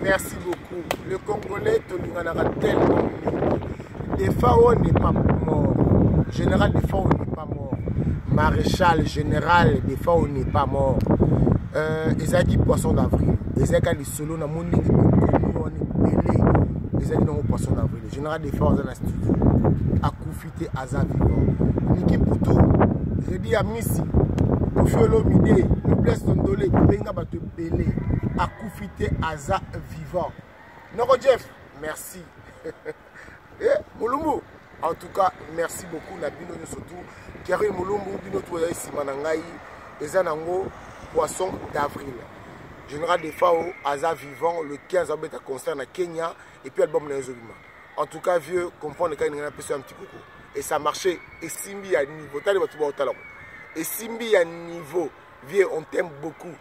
Merci beaucoup. Le Congolais, Tolunganara tellement. Defao n'est pas mort. Général Defao n'est pas mort. Maréchal général Defao n'est pas mort. Ezaki poisson d'avril. Ezaki les solo na monde belé. Ezaki dans poisson d'avril. Général Defao dans la studio. Akoufité Aza vivant. Niki Poutou. Redi Amisi. Kofiolo Mide. Le blesse Tondolé. Benga Bato belé. Akoufité Aza vivant. Noko Jeff. Merci. Moulumbu. En tout cas, merci beaucoup. Nabino surtout. Keri Moulumbu. Bino Toya Simanangaï. Ezanango. Poisson d'avril. Général Defao, Aza vivant, le 15 avril à concert à Kenya et puis album Nazolima. En tout cas, vieux, comprendre qu'il y a un petit coucou. Et ça marchait. Et Simbi à niveau. Et Simbi à niveau. Vieux, on t'aime beaucoup.